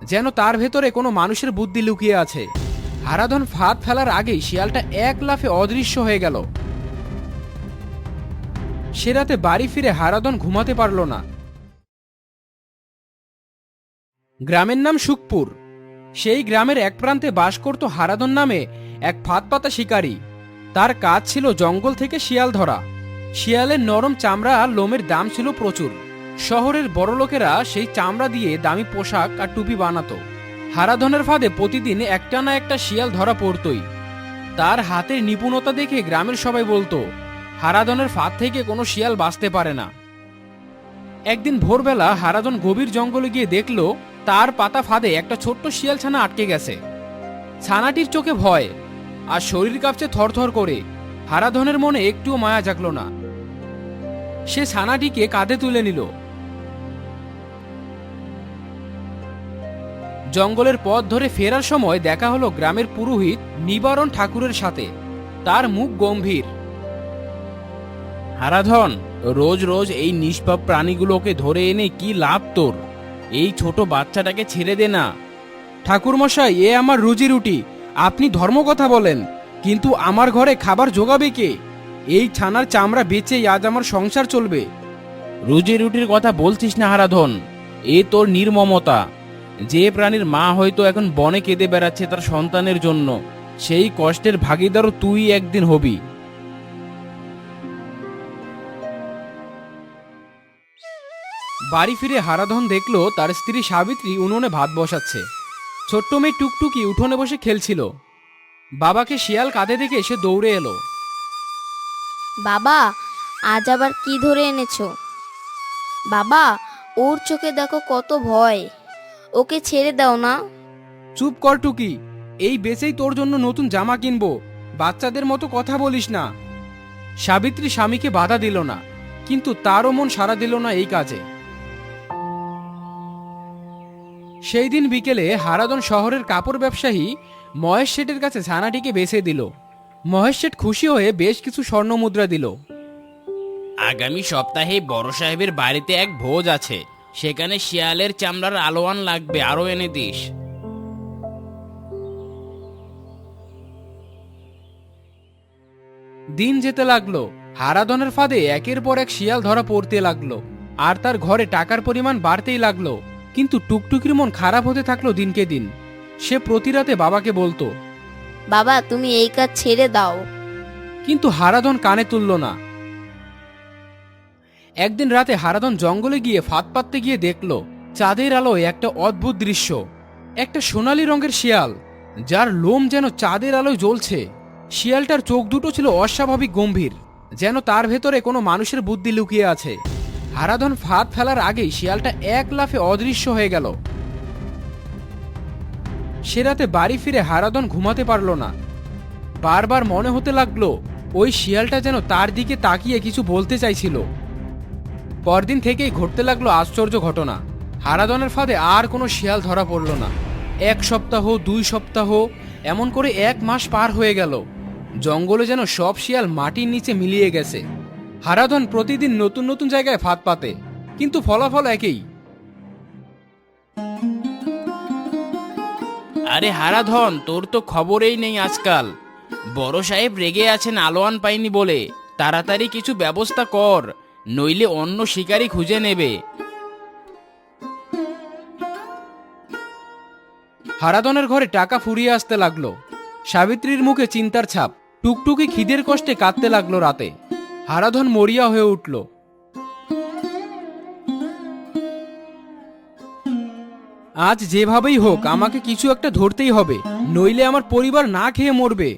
যেন তার ভেতরে কোনো মানুষের বুদ্ধি লুকিয়ে আছে। হারাধন ফাঁদ ফেলার আগেই শিয়ালটা এক লাফে অদৃশ্য হয়ে গেল। সে রাতে বাড়ি ফিরে হারাধন ঘুমাতে পারল না। গ্রামের নাম সুখপুর। সেই গ্রামের এক প্রান্তে বাস করত হারাধন নামে এক ফাঁদপাতা শিকারী। তার কাজ ছিল জঙ্গল থেকে শিয়াল ধরা। শিয়ালের নরম চামড়া আর লোমের দাম ছিল প্রচুর। শহরের বড়লোকেরা সেই চামড়া দিয়ে দামি পোশাক আর টুপি বানাতো। হারাধনের ফাঁদে প্রতিদিন একটা না একটা শিয়াল ধরা পড়তই। তার হাতের নিপুণতা দেখে গ্রামের সবাই বলতো, হারাধনের ফাঁদ থেকে কোনো শিয়াল বাঁচতে পারে না। একদিন ভোরবেলা হারাধন গভীর জঙ্গলে গিয়ে দেখল তার পাতা ফাঁদে একটা ছোট্ট শিয়াল ছানা আটকে গেছে। ছানাটির চোখে ভয় আর শরীর কাঁপছে থরথর করে। হারাধনের মনে একটুও মায়া জাগল না। সে ছানাটিকে কাঁধে তুলে নিল। জঙ্গলের পথ ধরে ফেরার সময় দেখা হলো গ্রামের পুরোহিত নিবারণ ঠাকুরের সাথে। তার মুখ গম্ভীর। হারাধন, রোজ রোজ এই নিষ্পাপ প্রাণীগুলোকে ধরে এনে কি লাভ তোর? এই ছোট বাচ্চাটাকে ছেড়ে দে না। ঠাকুরমশাই, এ আমার রুজি রুটি। আপনি ধর্ম কথা বলেন, কিন্তু আমার ঘরে খাবার জোগাবে কে? এই ছানার চামড়া বেচেই আজ আমার সংসার চলবে। রুজি রুটির কথা বলছিস না হারাধন, এ তোর নির্মমতা। যে প্রাণীর মা হয়তো এখন বনে কেঁদে বেড়াচ্ছে তার সন্তানের জন্য, সেই কষ্টের ভাগিদারও তুই একদিন হবি। বাড়ি ফিরে হারাধন দেখল তার স্ত্রী সাবিত্রী উনুনে ভাত বসাচ্ছে। ছোট্ট মেয়ে টুকটুকি উঠোনে বসে খেলছিল। বাবাকে শিয়াল কাঁধে দেখে সে দৌড়ে এলো। বাবা, আজ আবার কি ধরে এনেছো? বাবা, ওর চোখে দেখো কত ভয়। ওকে ছেড়ে দাও না। চুপ কর টুকি, এই বেচেই তোর জন্য নতুন জামা কিনবো। বাচ্চাদের মতো কথা বলিস না। সাবিত্রী স্বামীকে বাধা দিল না, কিন্তু তারও মন সাড়া দিল না এই কাজে। সেই দিন বিকেলে হারাধন শহরের কাপড় ব্যবসায়ী মহেশ শেঠের কাছে ছানাটিকে বেচে দিল। মহেশ শেঠ খুশি হয়ে বেশ কিছু স্বর্ণ মুদ্রা দিল। আগামী সপ্তাহে বড় সাহেবের বাড়িতে এক ভোজ আছে, সেখানে শিয়ালের চামড়ার আলোয়ান লাগবে, আরো এনে দিস। দিন যেতে লাগলো। হারাধনের ফাঁদে একের পর এক শিয়াল ধরা পড়তে লাগলো, আর তার ঘরে টাকার পরিমাণ বাড়তেই লাগলো। কিন্তু টুকটুকির মন খারাপ হতে থাকলো দিনকে দিন। সে প্রতি রাতে বাবাকে বলতো, বাবা, তুমি এই কাজ ছেড়ে দাও। কিন্তু হারাধন কানে তুলল না। একদিন রাতে হারাধন জঙ্গলে গিয়ে ফাঁদ পাততে গিয়ে দেখল চাঁদের আলোয় একটা অদ্ভুত দৃশ্য। একটা সোনালী রঙের শিয়াল, যার লোম যেন চাঁদের আলোয় জ্বলছে। শিয়ালটার চোখ দুটো ছিল অস্বাভাবিক গম্ভীর, যেন তার ভেতরে কোনো মানুষের বুদ্ধি লুকিয়ে আছে। হারাধন ফাঁদ ফেলার আগেই শিয়ালটা এক লাফে অদৃশ্য হয়ে গেল। সে রাতে বাড়ি ফিরে হারাধন ঘুমাতে পারল না। বারবার মনে হতে লাগলো ওই শিয়ালটা যেন তার দিকে তাকিয়ে কিছু বলতে চাইছিল। পরদিন থেকেই ঘটতে লাগলো আশ্চর্য ঘটনা। হারাধনের ফাঁদে আর কোনো শিয়াল ধরা পড়ল না। 1 সপ্তাহ, 2 সপ্তাহ, এমন করে 1 মাস পার হয়ে গেল। জঙ্গলে যেন সব শিয়াল মাটির নিচে মিলিয়ে গেছে। হারাধন প্রতিদিন নতুন নতুন জায়গায় ফাঁদ পাতে, কিন্তু ফলাফল একই। আরে হারাধন, তোর তো খবরেই নেই আজকাল। বড় সাহেব রেগে আছেন আলোয়ান পাইনি বলে। তাড়াতাড়ি কিছু ব্যবস্থা কর, নইলে অন্য শিকারী খুঁজে নেবে। হারাধনের ঘরে টাকা ফুরিয়ে আসতে লাগলো। সাবিত্রীর মুখে চিন্তার ছাপ। টুকটুকি খিদের কষ্টে কাঁদতে লাগলো রাতে। হারাধন মরিয়া হয়ে উঠল। আজ যেভাবেই হোক আমাকে কিছু একটা ধরতেই হবে, নইলে আমার পরিবার না খেয়ে মরবে।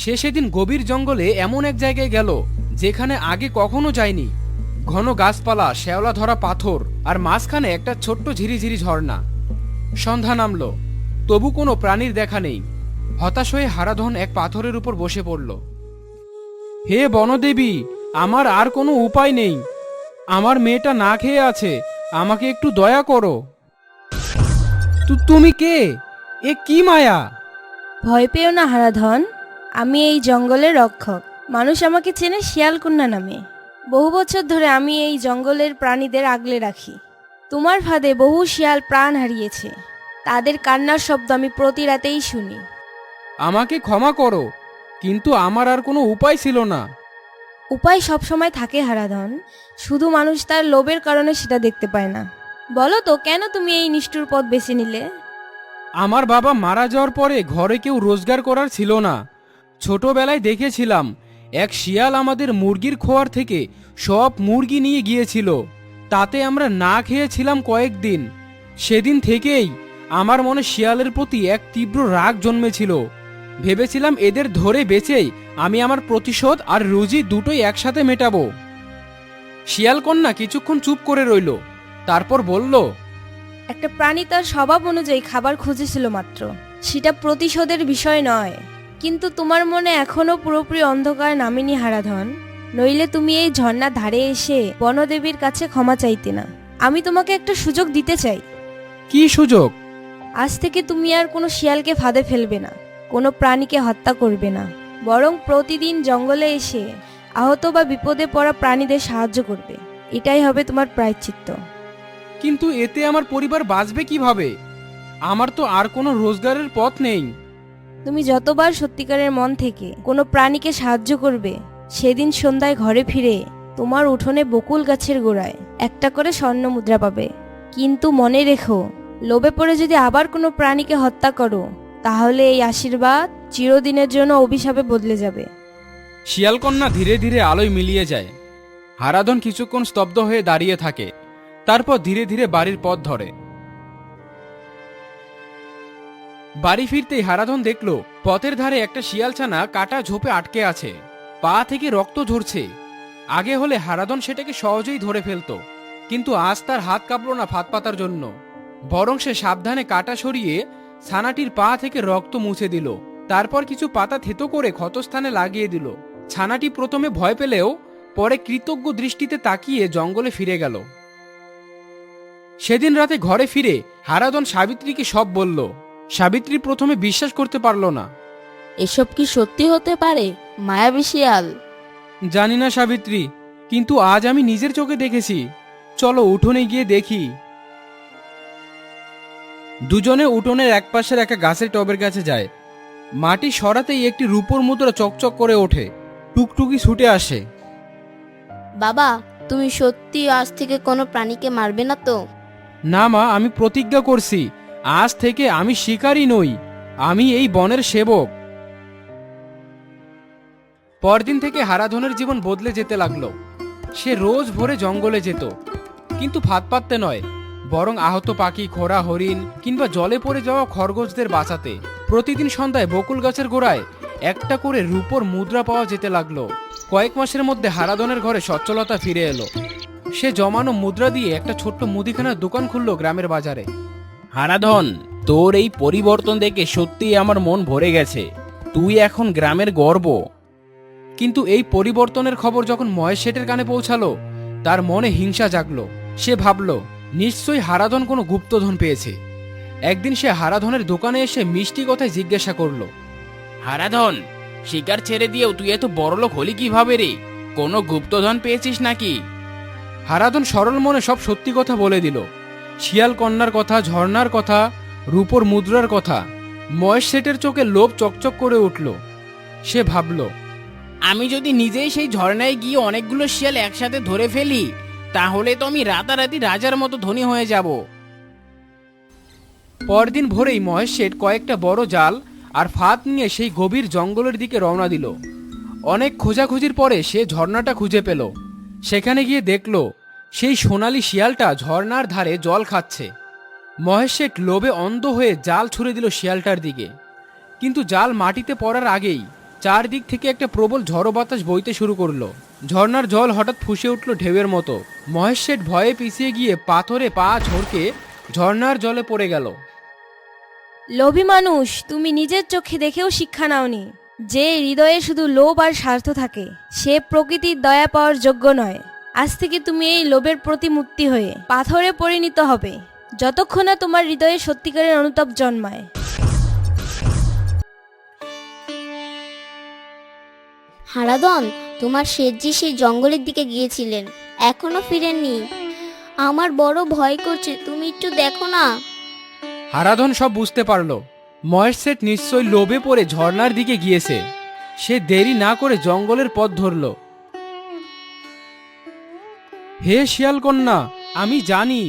সে সেদিন গভীর জঙ্গলে এমন এক জায়গায় গেল যেখানে আগে কখনো যায়নি। ঘন গাছপালা, শ্যাওলা ধরা পাথর, আর মাঝখানে একটা ছোট্ট ঝিরিঝিরি ঝর্ণা। সন্ধ্যা নামলো, তবু কোনো প্রাণীর দেখা নেই। হতাশ হয়ে হারাধন এক পাথরের উপর বসে পড়ল। হে বনদেবী, আমার আর কোনো উপায় নেই। আমার মেয়েটা না খেয়ে আছে, আমাকে একটু দয়া করো। তুমি কে? এ কি মায়া? ভয় পেও না হারাধন, আমি এই জঙ্গলের রক্ষক। মানুষ আমাকে চেনে শিয়ালকন্যা নামে। বহু বছর ধরে আমি এই জঙ্গলের প্রাণীদের আগলে রাখি। তোমার ফাঁদে বহু শিয়াল প্রাণ হারিয়েছে। তাদের কান্নার শব্দ আমি প্রতি রাতেই শুনি। আমাকে ক্ষমা করো, কিন্তু আমার আর কোনো উপায় ছিল না। উপায় সবসময় থাকে হারাধন, শুধু মানুষ তার লোভের কারণে সেটা দেখতে পায় না। বলো তো, কেন তুমি এই নিষ্ঠুর পথ বেছে নিলে? আমার বাবা মারা যাওয়ার পরে ঘরে কেউ রোজগার করার ছিল না। ছোটবেলায় দেখেছিলাম এক শিয়াল আমাদের মুরগির খোয়ার থেকে সব মুরগি নিয়ে গিয়েছিল। তাতে আমরা না খেয়েছিলাম কয়েকদিন। সেদিন থেকেই আমার মনে শিয়ালের প্রতি এক তীব্র রাগ জন্মেছিল। ভেবেছিলাম এদের ধরে বেচেই আমি আমার প্রতিশোধ আর রুজি দুটোই একসাথে মেটাবো। শিয়াল কন্যা কিছুক্ষণ চুপ করে রইল, তারপর বলল, একটা প্রাণী তার স্বভাব অনুযায়ী খাবার খুঁজেছিল মাত্র, সেটা প্রতিশোধের বিষয় নয়। কিন্তু তোমার মনে এখনো পুরোপুরি অন্ধকার নামেনি হারাধন, নইলে তুমি এই ঝর্ণার ধারে এসে বনদেবীর কাছে ক্ষমা চাইতে না। আমি তোমাকে একটা সুযোগ দিতে চাই। কি সুযোগ? আজ থেকে তুমি আর কোনো শিয়ালকে ফাঁদে ফেলবে না, কোনো প্রাণীকে হত্যা করবে না, বরং প্রতিদিন জঙ্গলে এসে আহত বা বিপদে পড়া প্রাণীদের সাহায্য করবে। এটাই হবে তোমার প্রায়শ্চিত্ত। কিন্তু এতে আমার পরিবার বাঁচবে কিভাবে? আমার তো আর কোনো রোজগারের পথ নেই। তুমি যতবার সত্যিকারের মন থেকে কোনো প্রাণীকে সাহায্য করবে, সেদিন সন্ধ্যায় ঘরে ফিরে তোমার উঠোনে বকুল গাছের গোড়ায় একটা করে স্বর্ণ মুদ্রা পাবে। কিন্তু মনে রেখো, লোভে পড়ে যদি আবার কোনো প্রাণীকে হত্যা করো, তাহলে এই আশীর্বাদ চিরদিনের জন্য অভিশাপে বদলে যাবে। শিয়ালকন্যা ধীরে ধীরে আলোয় মিলিয়ে যায়। হারাধন কিছুক্ষণ স্তব্ধ হয়ে দাঁড়িয়ে থাকে, তারপর ধীরে ধীরে বাড়ির পথ ধরে। বাড়ি ফিরতেই হারাধন দেখল পথের ধারে একটা শিয়ালছানা কাটা ঝোপে আটকে আছে, পা থেকে রক্ত ঝরছে। আগে হলে হারাধন সেটাকে সহজেই ধরে ফেলত, কিন্তু আজ তার হাত কাঁপল না ফাঁদ পাতার জন্য। বরং সে সাবধানে কাটা সরিয়ে ছানাটির পা থেকে রক্ত মুছে দিল, তারপর কিছু পাতা থেতো করে ক্ষতস্থানে লাগিয়ে দিল। ছানাটি প্রথমে ভয় পেলেও পরে কৃতজ্ঞ দৃষ্টিতে তাকিয়ে জঙ্গলে ফিরে গেল। সেদিন রাতে ঘরে ফিরে হারাধন সাবিত্রীকে সব বলল। সাবিত্রী প্রথমে বিশ্বাস করতে পারল না। এসব কি সত্যি হতে পারে, মায়াবী শিয়াল? জানি না সাবিত্রী, কিন্তু আজ আমি নিজের চোখে দেখেছি। চলো উঠোনে গিয়ে দেখি। দুজনে উঠোনের একপাশের একটা গাছের টবের কাছে যায়। মাটি সরাতেই একটি রূপোর মুদ্রা চকচক করে ওঠে, টুকটুকি ছুটে আসে। বাবা, তুমি সত্যি আজ থেকে কোনো প্রাণীকে মারবে না তো? না মা, আমি প্রতিজ্ঞা করছি, আজ থেকে আমি শিকারী নই, আমি এই বনের সেবক। পরদিন থেকে হারাধনের জীবন বদলে যেতে লাগলো। সে রোজ ভোরে জঙ্গলে যেত, কিন্তু ফাঁদ পাততে নয়, বরং আহত পাখি, খোরা হরিণ কিংবা জলে পড়ে যাওয়া খরগোশদের বাঁচাতে। প্রতিদিন সন্ধ্যায় বকুল গাছের গোড়ায় একটা করে রূপোর মুদ্রা পাওয়া যেতে লাগলো। কয়েক মাসের মধ্যে হারাধনের ঘরে সচ্ছলতা ফিরে এলো। সে জমানো মুদ্রা দিয়ে একটা ছোট্ট মুদিখানার দোকান খুললো গ্রামের বাজারে। হারাধন, তোর এই পরিবর্তন দেখে সত্যিই আমার মন ভরে গেছে। তুই এখন গ্রামের গর্ব। কিন্তু এই পরিবর্তনের খবর যখন মহেশ শেঠের কানে পৌঁছালো, তার মনে হিংসা জাগলো। সে ভাবল, নিশ্চয়ই হারাধন কোনো গুপ্তধন পেয়েছে। একদিন সে হারাধনের দোকানে এসে মিষ্টি কথায় জিজ্ঞাসা করলো, হারাধন, শিকার ছেড়ে দিয়েও তুই এত বড়লোক হলি কিভাবে রে? কোনো গুপ্তধন পেয়েছিস নাকি? হারাধন সরল মনে সব সত্যি কথা বলে দিল। শিয়াল কন্যার কথা, ঝর্ণার কথা, রূপোর মুদ্রার কথা। মহেশ শেঠের চোখে লোভ চকচক করে উঠল। সে ভাবল, আমি যদি নিজেই সেই ঝর্ণায় গিয়ে অনেকগুলো শিয়াল একসাথে ধরে ফেলি, তাহলে তো আমি রাতারাতি রাজার মতো ধনী হয়ে যাব। পরদিন ভোরেই মহেশ শেঠ কয়েকটা বড় জাল আর ফাঁদ নিয়ে সেই গভীর জঙ্গলের দিকে রওনা দিল। অনেক খোঁজাখুঁজির পরে সে ঝর্ণাটা খুঁজে পেল। সেখানে গিয়ে দেখল সেই সোনালি শিয়ালটা ঝর্ণার ধারে জল খাচ্ছে। মহেশ শেঠ লোভে অন্ধ হয়ে জাল ছুঁড়ে দিল শিয়ালটার দিকে, কিন্তু জাল মাটিতে পড়ার আগেই চারদিক থেকে একটা প্রবল ঝড়ো বাতাস বইতে শুরু করলো। ঝর্ণার জল হঠাৎ ফুঁসে উঠল ঢেউয়ের মতো। মহেশ শেঠ ভয়ে পিছিয়ে গিয়ে পাথরে পা ঝরকে ঝর্ণার জলে পড়ে গেল। লোভী মানুষ, তুমি নিজের চোখে দেখেও শিক্ষা নাওনি। যে হৃদয়ে শুধু লোভ আর স্বার্থ থাকে, সে প্রকৃতির দয়া পাওয়ার যোগ্য নয়। আজ থেকে তুমি এই লোভের প্রতিমূর্তি হয়ে পাথরে পরিণত হবে, যতক্ষণ না তোমার হৃদয়ে সত্যিকারের অনুতাপ জন্মায়। হারাধন, তোমার শেঠজি সেই জঙ্গলের দিকে গিয়েছিলেন, এখনো ফিরেননি। আমার বড় ভয় করছে, তুমি একটু দেখো না। হারাধন সব বুঝতে পারলো। মহেশ শেঠ নিশ্চয়ই লোভে পড়ে ঝর্ণার দিকে গিয়েছে। সে দেরি না করে জঙ্গলের পথ ধরল। হে শিয়াল কন্যা, আমি জানি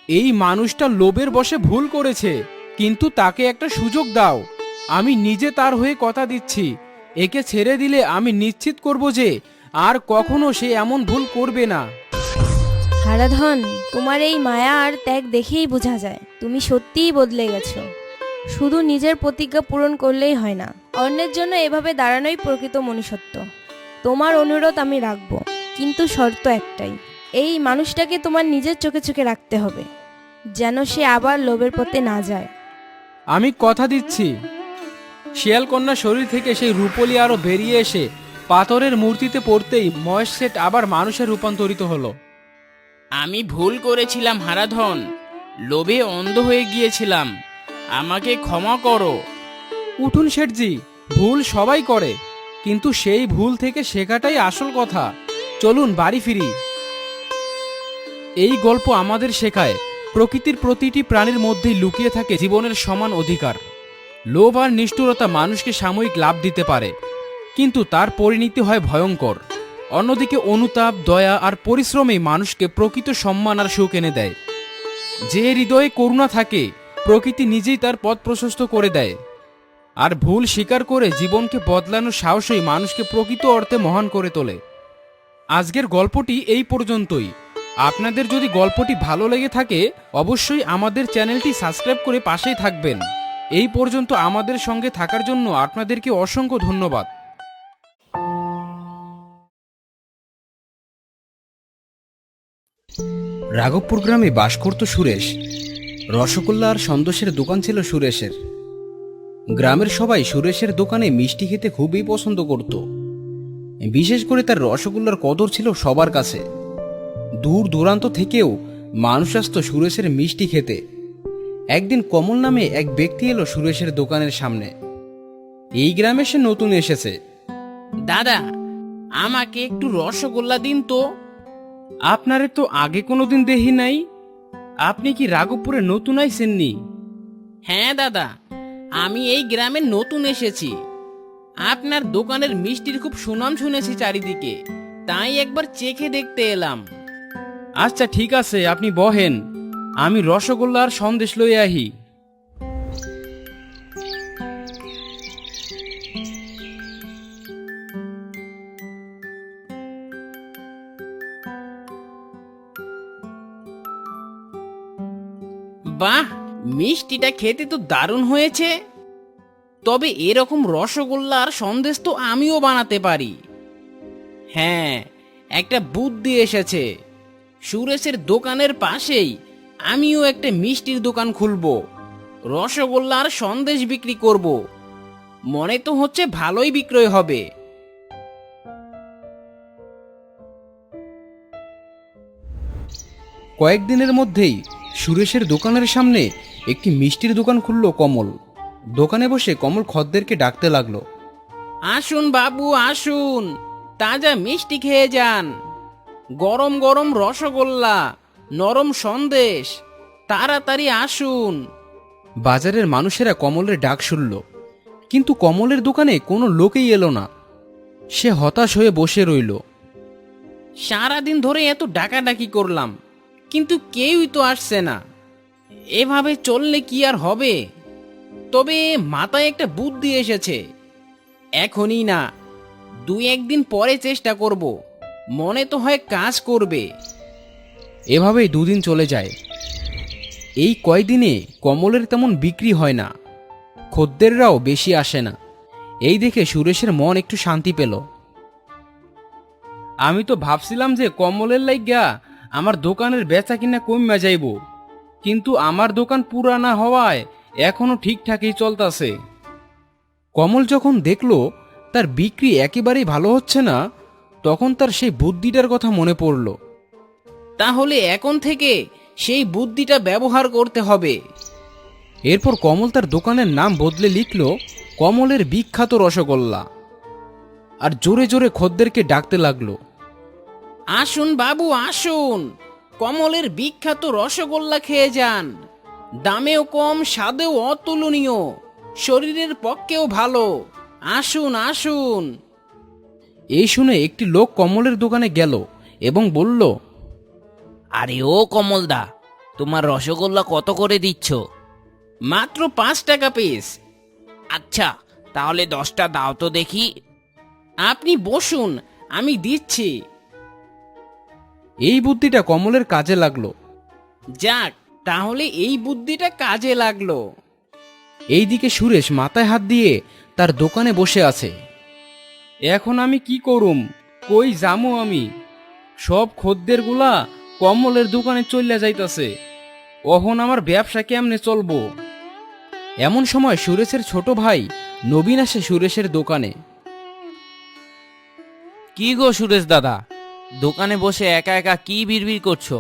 এই মানুষটা লোভের বশে ভুল করেছে, কিন্তু তাকে একটা সুযোগ দাও। আমি নিজে তার হয়ে কথা দিচ্ছি, একে ছেড়ে দিলে আমি নিশ্চিত করব যে আর কখনো সে এমন ভুল করবে না। হারাধন, তোমার এই মায়া আর ত্যাগ দেখেই বোঝা যায় তুমি সত্যিই বদলে গেছো। শুধু নিজের প্রতিজ্ঞা পূরণ করলেই হয় না, অন্যের জন্য এভাবে দাঁড়ানোই প্রকৃত মনুষ্যত্ব। তোমার অনুরোধ আমি রাখবো, কিন্তু শর্ত একটাই, এই মানুষটাকে তোমার নিজের চোখে চোখে রাখতে হবে, যেন সে আবার লোভের পথে না যায়। আমি কথা দিচ্ছি। শিয়াল কন্যা শরীর থেকে সেই রূপলি আরো বেরিয়ে এসে পাথরের মূর্তিতে পড়তেই মহেশ শেঠ আবার মানুষে রূপান্তরিত হলো। আমি ভুল করেছিলাম হারাধন, লোভে অন্ধ হয়ে গিয়েছিলাম, আমাকে ক্ষমা করো। উঠুন শেঠজি, ভুল সবাই করে, কিন্তু সেই ভুল থেকে শেখাটাই আসল কথা। চলুন বাড়ি ফিরি। এই গল্প আমাদের শেখায় প্রকৃতির প্রতিটি প্রাণীর মধ্যেই লুকিয়ে থাকে জীবনের সমান অধিকার। লোভ আর নিষ্ঠুরতা মানুষকে সাময়িক লাভ দিতে পারে, কিন্তু তার পরিণতি হয় ভয়ঙ্কর। অন্যদিকে অনুতাপ, দয়া আর পরিশ্রমই মানুষকে প্রকৃত সম্মান আর সুখ এনে দেয়। যে হৃদয়ে করুণা থাকে, প্রকৃতি নিজেই তার পথ প্রশস্ত করে দেয়। আর ভুল স্বীকার করে জীবনকে বদলানোর সাহসই মানুষকে প্রকৃত অর্থে মহান করে তোলে। আজকের গল্পটি এই পর্যন্তই। আপনাদের যদি গল্পটি ভালো লেগে থাকে, অবশ্যই আমাদের চ্যানেলটি সাবস্ক্রাইব করে পাশেই থাকবেন। এই পর্যন্ত আমাদের সঙ্গে থাকার জন্য আপনাদেরকে অসংখ্য ধন্যবাদ। রাঘবপুর গ্রামে বাস করত সুরেশ। রসগোল্লা আর সন্দেশের দোকান ছিল সুরেশের। গ্রামের সবাই সুরেশের দোকানে মিষ্টি খেতে খুবই পছন্দ করত। বিশেষ করে তার রসগোল্লার কদর ছিল সবার কাছে। দূর দূরান্ত থেকেও মানুষ আসত সুরেশের মিষ্টি খেতে। একদিন কমল নামে এক ব্যক্তি এলো সুরেশের দোকানের সামনে। এই গ্রামে সে নতুন এসেছে। দাদা, আমাকে একটু রসগোল্লা দিন তো। আপনারে তো আগে কোনোদিন দেখি নাই। আপনি কি রাঘবপুরে নতুন আইছেননি? হ্যাঁ দাদা, আমি এই গ্রামে নতুন এসেছি। আপনার দোকানের মিষ্টির খুব সুনাম শুনেছি চারিদিকে, তাই একবার চেখে দেখতে এলাম। আচ্ছা ঠিক আছে, আপনি বহেন, আমি রসগোল্লা আর সন্দেশ লই আহি। বাহ, মিষ্টিটা খেতে তো দারুণ হয়েছে। তবে এরকম রসগোল্লা আর সন্দেশ তো আমিও বানাতে পারি। হ্যাঁ, একটা বুদ্ধি এসেছে। সুরেশের দোকানের পাশেই আমিও একটা মিষ্টির দোকান খুলব, রসগোল্লা আর সন্দেশ বিক্রি করব। মনে তো হচ্ছে ভালোই বিক্রয় হবে। কয়েকদিনের মধ্যেই সুরেশের দোকানের সামনে একটি মিষ্টির দোকান খুলল কমল। দোকানে বসে কমল খদ্দেরকে ডাকতে লাগলো। আসুন বাবু, আসুন, তাজা মিষ্টি খেয়ে যান। গরম গরম রসগোল্লা, নরম সন্দেশ, তাড়াতাড়ি আসুন। বাজারের মানুষেরা কমলের ডাক শুনল, কিন্তু কমলের দোকানে কোনো লোকই এলো না। সে হতাশ হয়ে বসে রইল। সারাদিন ধরে এত ডাকাডাকি করলাম, কিন্তু কেউই তো আসছে না। এভাবে চললে কি আর হবে? তবে মাথায় একটা বুদ্ধি এসেছে। এখনই না, দুই একদিন পরে চেষ্টা করব, মনে তো হয় কাজ করবে। এভাবেই দুদিন চলে যায়। এই কয়দিনে কমলের তেমন বিক্রি হয় না, খদ্দেররাও বেশি আসে না। এই দেখে সুরেশের মন একটু শান্তি পেল। আমি তো ভাবছিলাম যে কমলের লাইগা আমার দোকানের বেচা কিনা কমে যাইব, কিন্তু আমার দোকান পুরানা হওয়ায় এখনো ঠিকঠাকই চলতেছে। কমল যখন দেখল তার বিক্রি একেবারেই ভালো হচ্ছে না, তখন তার সেই বুদ্ধিটার কথা মনে পড়ল। তাহলে এখন থেকে সেই বুদ্ধিটা ব্যবহার করতে হবে। এরপর কমল তার দোকানের নাম বদলে লিখল কমলের বিখ্যাত রসগোল্লা। আর জোরে জোরে খদ্দেরকে ডাকতে লাগলো। আসুন বাবু আসুন, কমলের বিখ্যাত রসগোল্লা খেয়ে যান। দামেও কম, স্বাদেও অতুলনীয়, শরীরের পক্ষেও ভালো। আসুন আসুন। এই শুনে একটি লোক কমলের দোকানে গেল এবং বলল, আরে ও কমলদা, তোমার রসগোল্লা কত করে দিচ্ছ? মাত্র 5 টাকা পিস। আচ্ছা, তাহলে 10টা দাও তো দেখি। আপনি বসুন, আমি দিচ্ছি। এই বুদ্ধিটা কমলের কাজে লাগলো। যাক, তাহলে এই বুদ্ধিটা কাজে লাগলো। এইদিকে সুরেশ মাথায় হাত দিয়ে তার দোকানে বসে আছে। এখন আমি কি করুম, কই যামু আমি? সব খদ্দেরগুলা কমলের দোকানে চলে যাইতাছে, অহন আমার ব্যবসা কেমনে চলবো? এমন সময় সুরেশের ছোট ভাই নবীন আসে সুরেশের দোকানে। কি গো সুরেশ দাদা, দোকানে বসে একা একা কি বিড়বিড় করছো?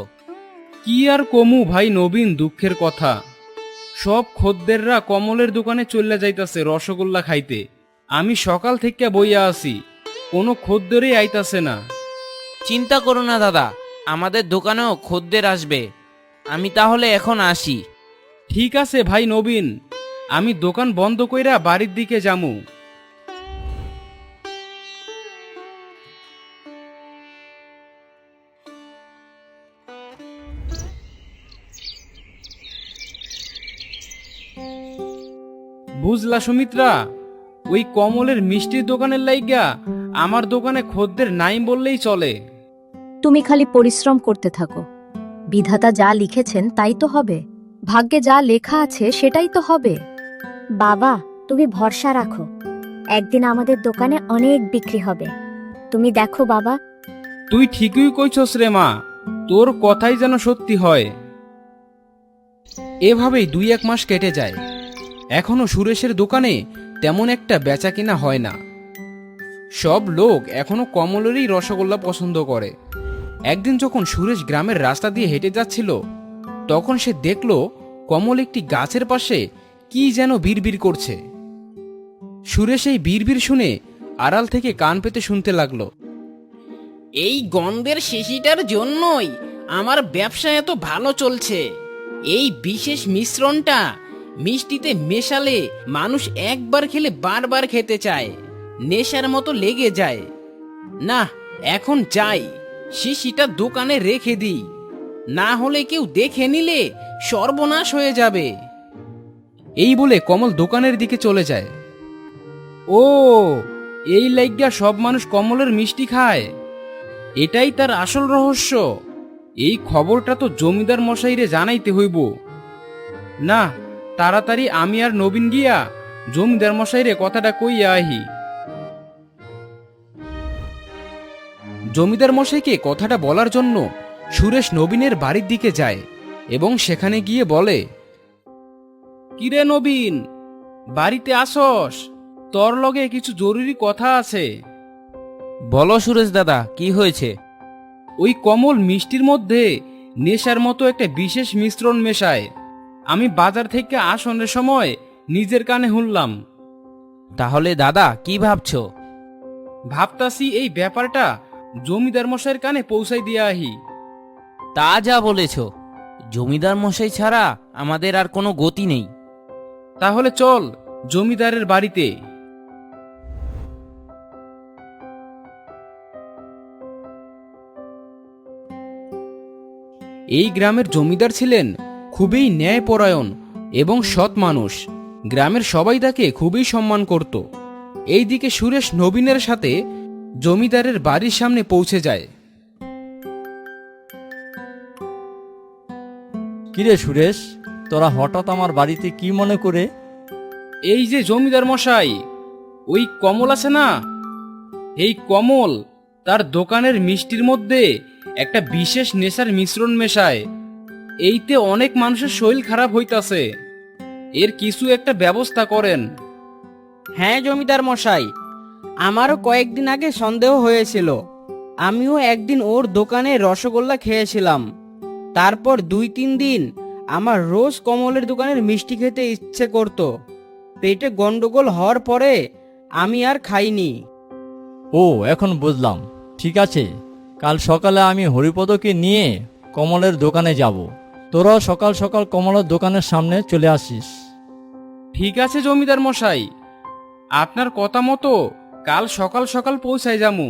কি আর কমু ভাই নবীন, দুঃখের কথা। সব খদ্দেররা কমলের দোকানে চলে যাইতাছে রসগোল্লা খাইতে। আমি সকাল থেকে বইয়া আছি, কোনো খদ্দেরই আইতাছে না। চিন্তা করো না দাদা, আমাদের দোকানেও খদ্দের আসবে। আমি তাহলে এখন আসি। ঠিক আছে ভাই নবীন, আমি দোকান বন্ধ কইরা বাড়ির দিকে যামু। বুঝলা সুমিত্রা, ওই কমলের মিষ্টির দোকানের লাইগা আমার দোকানে খদ্দের নাই বললেই চলে। তুমি খালি পরিশ্রম করতে থাকো, বিধাতা যা লিখেছেন তাই তো হবে, ভাগ্যে যা লেখা আছে সেটাই তো হবে। বাবা, তুমি ভরসা রাখো, একদিন আমাদের দোকানে অনেক বিক্রি হবে। তুমি দেখো বাবা। তুই ঠিকই কইছস রে মা, তোর কথাই যেন সত্যি হয়। এভাবেই 2-1 মাস কেটে যায়। এখনো সুরেশের দোকানে তেমন একটা বেচা কিনা হয় না। সব লোক এখনো কমলেরই রসগোল্লা পছন্দ করে। একদিন যখন সুরেশ গ্রামের রাস্তা দিয়ে হেঁটে যাচ্ছিল, তখন সে দেখল কমল একটি গাছের পাশে কি যেন বিড়বিড় করছে। সুরেশ এই বিড়বিড় শুনে আড়াল থেকে কান পেতে শুনতে লাগলো। এই গন্ধের শিশিটার জন্যই আমার ব্যবসা এত ভালো চলছে। এই বিশেষ মিশ্রণটা মিষ্টিতে মেশালে মানুষ একবার খেলে বারবার খেতে চায়, নেশার মতো লেগে যায়। না, এখন যাই, শিশিটা দোকানে রেখে দিই, না হলে কেউ দেখে নিলে সর্বনাশ হয়ে যাবে। এই বলে কমল দোকানের দিকে চলে যায়। ও, এই লাইগা সব মানুষ কমলের মিষ্টি খায়, এটাই তার আসল রহস্য। এই খবরটা তো জমিদার মশাইরে জানাইতে হইব। না, তাড়াতাড়ি আমি আর নবীন গিয়া জমিদার মশাইরে কথাটা কইয়া আহি। জমিদার মশাইকে কথাটা বলার জন্য সুরেশ নবীনের বাড়ির দিকে যায় এবং সেখানে গিয়ে বলে, কিরে নবীন, বাড়িতে আসস? তোর লগে কিছু জরুরি কথা আছে। বলো সুরেশ দাদা, কি হয়েছে? ওই কমল মিষ্টির মধ্যে নেশার মতো একটা বিশেষ মিশ্রণ মেশায়। আমি বাজার থেকে আসনের সময় নিজের কানে শুনলাম। তাহলে দাদা কি ভাবছো? ভাবতাছি এই ব্যাপারটা জমিদার মশাইয়ের কানে পৌঁছাই দিয়া আহি। তা যা বলেছ, জমিদার মশাই ছাড়া আমাদের আর কোনো গতি নেই। তাহলে চল জমিদারের বাড়িতে। এই গ্রামের জমিদার ছিলেন খুবই ন্যায়পরায়ণ এবং সৎ মানুষ। গ্রামের সবাই তাকে খুবই সম্মান করত। এইদিকে সুরেশ নবীনের সাথে জমিদারের বাড়ির সামনে পৌঁছে যায়। কিরে সুরেশ, তোরা হঠাৎ আমার বাড়িতে কি মনে করে? এই যে জমিদার মশাই, ওই কমল আছে না, এই কমল তার দোকানের মিষ্টির মধ্যে একটা বিশেষ নেশার মিশ্রণ মেশায়। এইতে অনেক মানুষের শরীর খারাপ হইতাছে, এর কিছু একটা ব্যবস্থা করেন। হ্যাঁ জমিদার মশাই, আমারও কয়েকদিন আগে সন্দেহ হয়েছিল। আমিও একদিন ওর দোকানে রসগোল্লা খেয়েছিলাম। তারপর 2-3 দিন আমার রোজ কমলের দোকানের মিষ্টি খেতে ইচ্ছে করত। পেটে গন্ডগোল হওয়ার পরে আমি আর খাইনি। ও এখন বুঝলাম। ঠিক আছে, কাল সকালে আমি হরিপদকে নিয়ে কমলের দোকানে যাব। তোরাও সকাল সকাল কমলের দোকানের সামনে চলে আসিস। ঠিক আছে জমিদার মশাই, আপনার কথা মতো কাল সকাল সকাল পৌঁছাই যামু।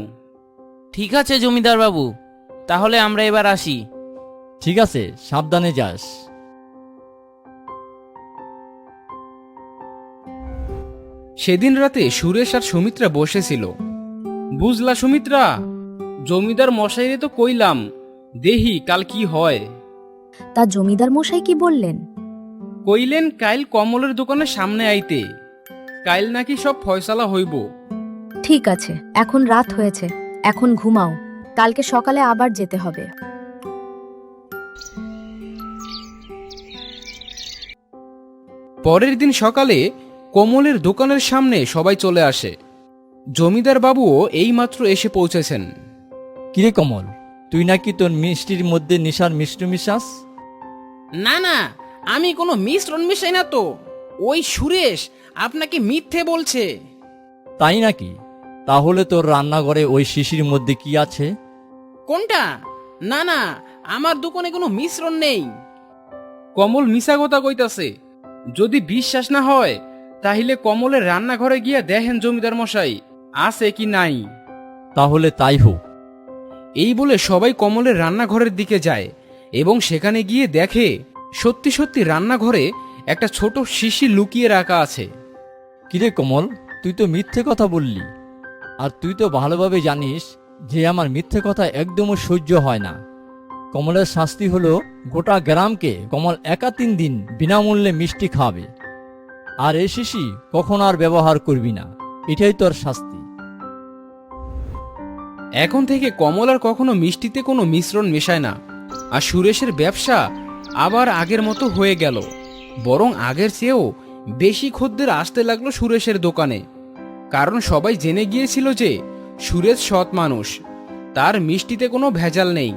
ঠিক আছে জমিদার বাবু, তাহলে আমরা এবার আসি। ঠিক আছে, সাবধানে যাস। সেদিন রাতে সুরেশ আর সুমিত্রা বসেছিল। বুঝলা সুমিত্রা, জমিদার মশাইরে তো কইলাম, দেহি কাল কি হয়। তা জমিদার মশাই কি বললেন? কইলেন কাইল কমলের দোকানের সামনে আইতে, কাইল নাকি সব ফয়সালা হইব। ঠিক আছে, এখন রাত হয়েছে, এখন ঘুমাও, কালকে সকালে আবার যেতে হবে। পরের দিন সকালে কমলের দোকানের সামনে সবাই চলে আসে। জমিদার বাবুও এইমাত্র এসে পৌঁছেছেন। কিরে কমল, তুই নাকি তোর মিষ্টির মধ্যে নিশার মিষ্টি মিশাস? না না, আমি কোনো মিশ্রণ মিশাই না তো। ওই সুরেশ আপনাকে মিথ্যে বলছে। তাই নাকি? তাহলে তোর রান্নাঘরে ওই শিশির মধ্যে কি আছে? কোনটা? না না, আমার দোকানে কোনো মিশ্রণ নেই। কমল মিছা কথা কইতাছে। যদি বিশ্বাস না হয় তাহলে কমলের রান্নাঘরে গিয়া দেখেন জমিদার মশাই, আছে কি নাই। তাহলে তাই হোক। এই বলে সবাই কমলের রান্নাঘরের দিকে যায় এবং সেখানে গিয়ে দেখে সত্যি সত্যি রান্নাঘরে একটা ছোট শিশি লুকিয়ে রাখা আছে। কিরে কমল, তুই তো মিথ্যে কথা বললি। আর তুই তো ভালোভাবে জানিস যে আমার মিথ্যে কথা একদমও সহ্য হয় না। কমলের শাস্তি হলো গোটা গ্রামকে কমল একা 3 দিন বিনামূল্যে মিষ্টি খাবে, আর এই শিশি কখন আর ব্যবহার করবি না। এটাই তোর শাস্তি। এখন থেকে কমল আর কখনো মিষ্টিতে কোনো মিশ্রণ মেশায় না। আর সুরেশের ব্যবসা আবার আগের মতো হয়ে গেল, বরং আগের চেয়েও বেশি খদ্দের আসতে লাগলো সুরেশের দোকানে। কারণ সবাই জেনে গিয়েছিল যে সুরেশ সৎ মানুষ, তার মিষ্টিতে কোনো ভেজাল নেই।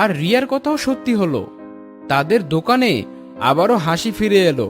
আর রিয়ার কথাও সত্যি হলো, তাদের দোকানে আবারও হাসি ফিরে এলো।